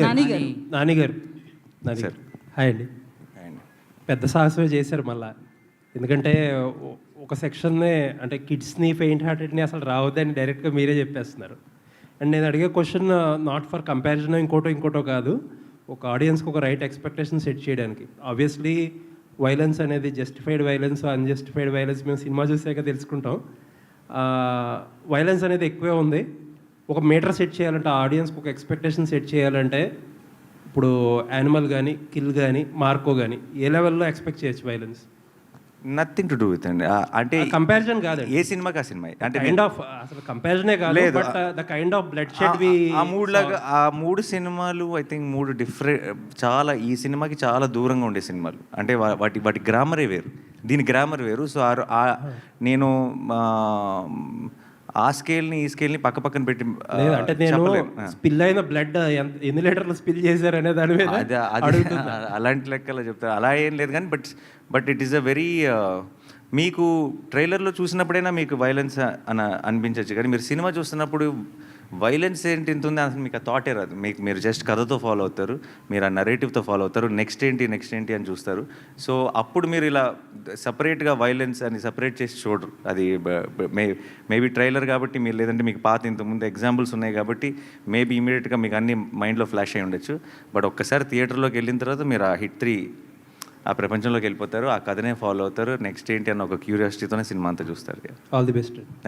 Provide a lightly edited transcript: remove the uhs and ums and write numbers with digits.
నాని గారు నాని గారు హాయ్ అండి. పెద్ద సాహసమే చేశారు మళ్ళా. ఎందుకంటే ఒక సెక్షన్నే అంటే కిడ్స్ని ఫెయింట్ హార్టెడ్ని అసలు రావద్దని డైరెక్ట్గా మీరే చెప్పేస్తున్నారు. అండ్ నేను అడిగే క్వశ్చన్ నాట్ ఫర్ కంపారిజన్ ఇంకోటో కాదు, ఒక ఆడియన్స్కి ఒక రైట్ ఎక్స్పెక్టేషన్ సెట్ చేయడానికి. ఆబ్వియస్లీ వైలెన్స్ అనేది జస్టిఫైడ్ వైలెన్స్ అన్జస్టిఫైడ్ వైలెన్స్ మేము సినిమా చూసాక తెలుసుకుంటాం. వైలెన్స్ అనేది ఎక్కువే ఉంది. ఒక మీటర్ సెట్ చేయాలంటే ఆడియన్స్కి ఒక ఎక్స్పెక్టేషన్ సెట్ చేయాలంటే ఇప్పుడు యానిమల్ కానీ కిల్ కానీ మార్కో కానీ ఏ లెవెల్లో ఎక్స్పెక్ట్ చేయొచ్చు violence? Nothing to do with అండి. అంటే కంపారిజన్ కాదు, ఏ సినిమాకి ఆ సినిమా అంటే కైండ్ ఆఫ్ అసలు కంపారిజనే కాదు, but the kind of bloodshed వి ఆ మూడు సినిమాలు ఐ థింక్ మూడు డిఫరెంట్, చాలా ఈ సినిమాకి చాలా దూరంగా ఉండే సినిమాలు. అంటే వాటి గ్రామరే వేరు, దీని గ్రామర్ వేరు. సో నేను ఆ స్కేల్ని ఈ స్కేల్ని పక్క పక్కన పెట్టి అంటే నేను స్పిల్ అయిన బ్లడ్ ఎన్ని లీటర్లు స్పిల్ చేశారు అనే దాని మీద అలాంటి లెక్కలో చెప్తారు. అలా ఏం లేదు కానీ but it is a very, మీకు ట్రైలర్లో చూసినప్పుడైనా మీకు వైలెన్స్ అనిపించవచ్చు, కానీ మీరు సినిమా చూస్తున్నప్పుడు వైలెన్స్ ఏంటి ఇంత ఉంది అసలు మీకు ఆ థాటే రాదు. మీరు జస్ట్ కథతో ఫాలో అవుతారు, మీరు ఆ నరేటివ్తో ఫాలో అవుతారు, నెక్స్ట్ ఏంటి అని చూస్తారు. సో అప్పుడు మీరు ఇలా సపరేట్గా వైలెన్స్ అని సపరేట్ చేసి చూడరు. అది మేబీ ట్రైలర్ కాబట్టి మీరు, లేదంటే మీకు పాత ఇంతకుముందు ఎగ్జాంపుల్స్ ఉన్నాయి కాబట్టి మేబీ ఇమీడియట్గా మీకు అన్ని మైండ్లో ఫ్లాష్ అయి ఉండొచ్చు. బట్ ఒక్కసారి థియేటర్లోకి వెళ్ళిన తర్వాత మీరు ఆ హిట్ 3 ఆ ప్రపంచంలోకి వెళ్ళిపోతారు, ఆ కథనే ఫాలో అవుతారు, నెక్స్ట్ ఏంటి అన్న ఒక క్యూరియాసిటీతోనే సినిమా అంతా చూస్తారు. All the best.